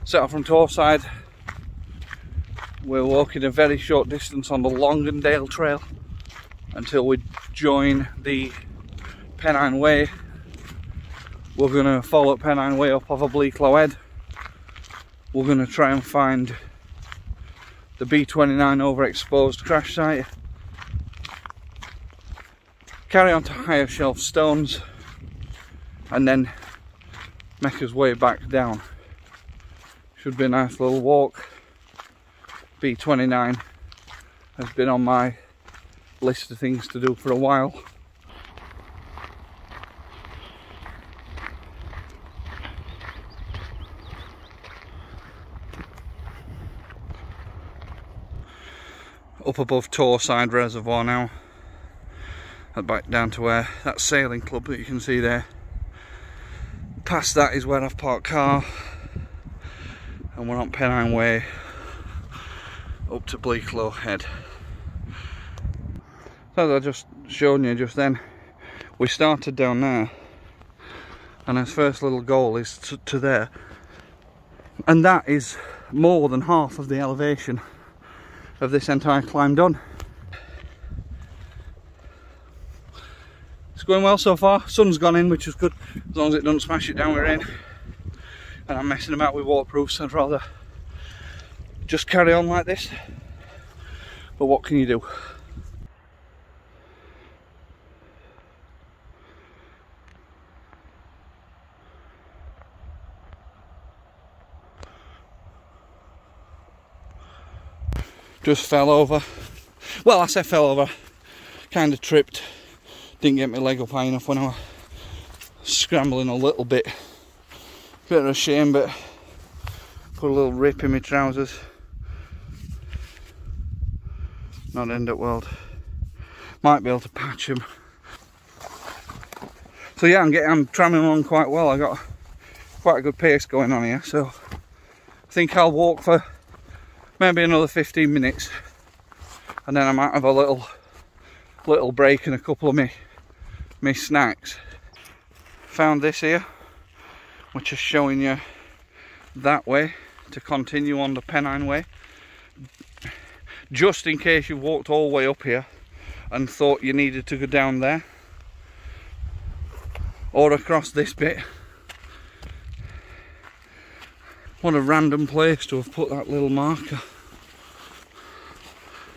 Set off from Torside. We're walking a very short distance on the Longdale Trail until we join the Pennine Way. We're going to follow Pennine Way up over Bleaklow Head. We're going to try and find the B29 Overexposed crash site. Carry on to higher shelf stones and then make his way back down. Should be a nice little walk. B29 has been on my list of things to do for a while. Up above Torside Reservoir now, and back down to where that sailing club that you can see there. Past that is where I've parked car, and we're on Pennine Way up to Bleaklow Head. So as I just shown you just then, we started down there, and our first little goal is to there, and that is more than half of the elevation of this entire climb done. It's going well so far. Sun's gone in, which is good, as long as it doesn't smash it down with rain. And I'm messing about with waterproofs, so I'd rather just carry on like this. But what can you do? Just fell over. Well, I say fell over, kind of tripped. Didn't get my leg up high enough when I was scrambling a little bit. Bit of a shame, but put a little rip in my trousers. Not end up world. Might be able to patch them. So yeah, I'm tramming along quite well. I got quite a good pace going on here, so I think I'll walk for maybe another 15 minutes, and then I might have a little break and a couple of me snacks. Found this here, which is showing you that way to continue on the Pennine Way, just in case you walked all the way up here and thought you needed to go down there or across this bit. What a random place to have put that little marker.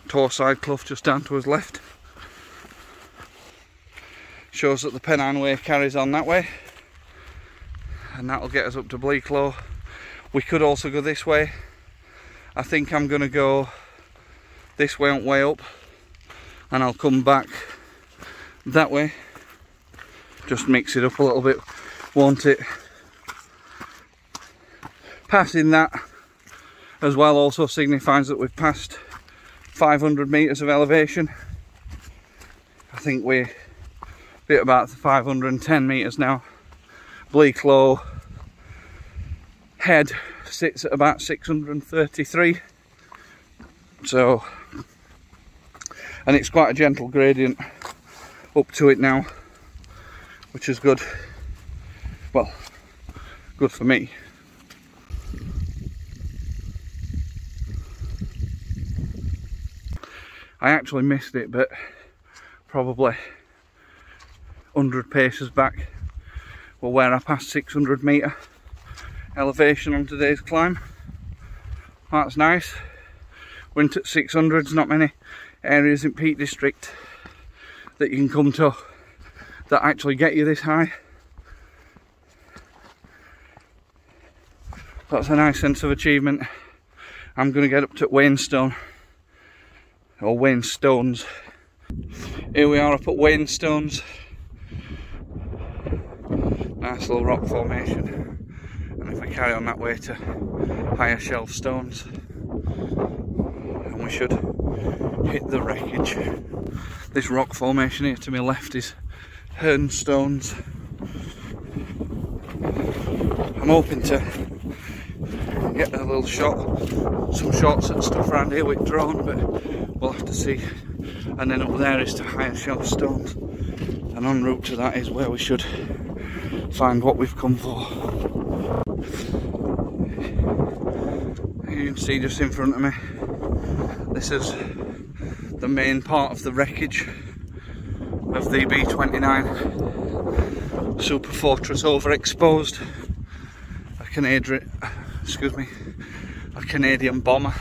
Torside Clough just down to his left. Shows that the Pennine Way carries on that way, and that'll get us up to Bleaklow. We could also go this way. I think I'm going to go this way on way up, and I'll come back that way. Just mix it up a little bit, won't it? Passing that as well also signifies that we've passed 500 metres of elevation. I think we're at about 510 metres now. Bleaklow Head sits at about 633. So, and it's quite a gentle gradient up to it now, which is good. Well, good for me. I actually missed it, but probably 100 paces back were where I passed 600 metre elevation on today's climb. That's nice. Went at 600s, not many areas in Peak District that you can come to that actually get you this high. That's a nice sense of achievement. I'm going to get up to Wainstone. Or Wainstones. Here we are up at Wainstones. Nice little rock formation. And if we carry on that way to higher shelf stones, and we should hit the Wreckage. This rock formation here to my left is Hernstones. I'm hoping to get a little shot, some shots and stuff around here with drone, but we'll have to see. And then up there is to higher shelf stones, and en route to that is where we should find what we've come for. can see just in front of me, this is the main part of the wreckage of the B29 Superfortress Overexposed, a Canadian bomber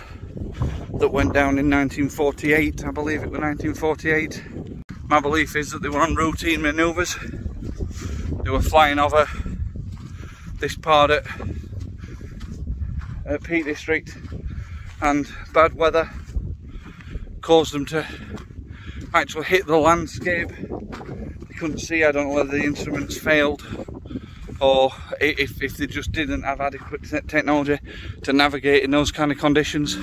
that went down in 1948. I believe it was 1948. My belief is that they were on routine manoeuvres. They were flying over this part at Peak District, and bad weather caused them to actually hit the landscape. They couldn't see. I don't know whether the instruments failed or if they just didn't have adequate technology to navigate in those kind of conditions.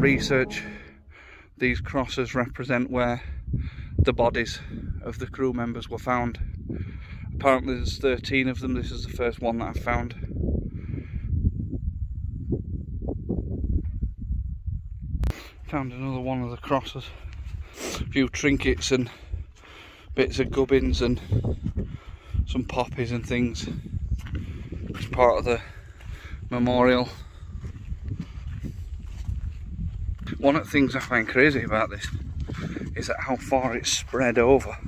Research, these crosses represent where the bodies of the crew members were found. Apparently there's 13 of them. This is the first one that I've found. Found another one of the crosses. A few trinkets and bits of gubbins and some poppies and things. It's part of the memorial. One of the things I find crazy about this is that how far it's spread over.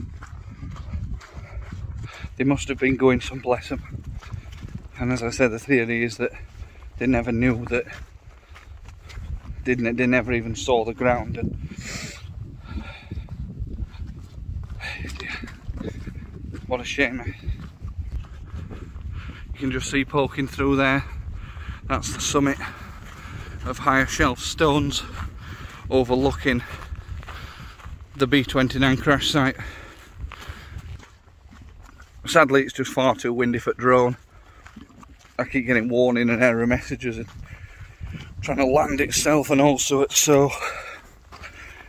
They must have been going someplace, and as I said, the theory is that they never knew that, they never even saw the ground. And what a shame. You can just see poking through there, that's the summit of higher shelf stones overlooking the B29 crash site. Sadly it's just far too windy for drone. I keep getting warning and error messages and trying to land itself and all sorts, so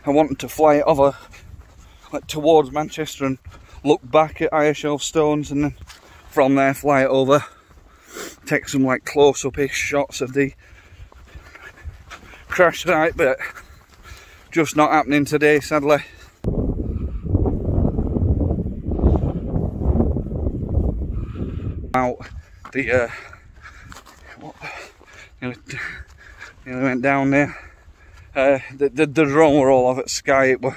I wanted to fly it over like towards Manchester and look back at higher shelf stones, and then from there fly it over, take some like close-up-ish shots of the crash site, but just not happening today, sadly. Out the nearly went down there. The drone were all over at Sky. It was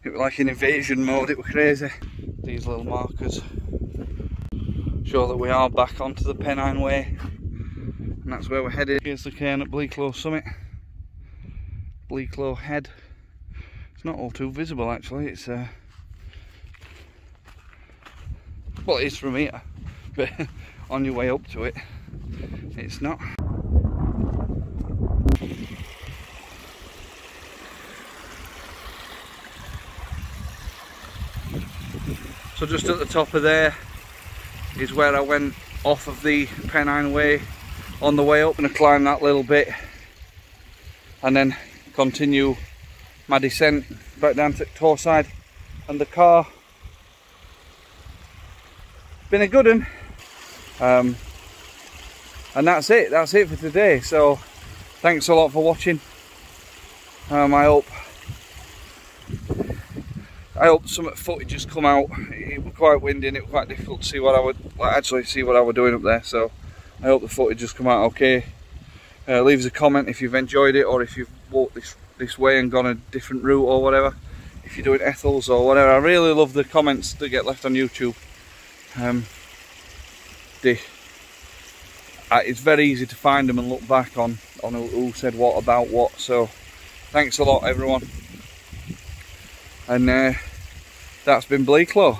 like in invasion mode. It was crazy. These little markers show that we are back onto the Pennine Way, and that's where we're headed. Here's the cairn at Bleaklow summit. Bleaklow head. It's not all too visible actually. It's well, it is from here, but on your way up to it, it's not. So just at the top of there is where I went off of the Pennine Way on the way up. I'm going to climb that little bit and then continue my descent back down to Torside and the car. Been a good one. And that's it for today. So thanks a lot for watching. I hope I hope some footage just come out. It was quite windy and it was quite difficult to see what I would actually see what I was doing up there. So I hope the footage just come out okay. Leave us a comment if you've enjoyed it, or if you've walked this way and gone a different route or whatever. If you're doing Ethels or whatever, I really love the comments that get left on YouTube. It's very easy to find them and look back on who said what about what. So thanks a lot, everyone. And that's been Bleaklow.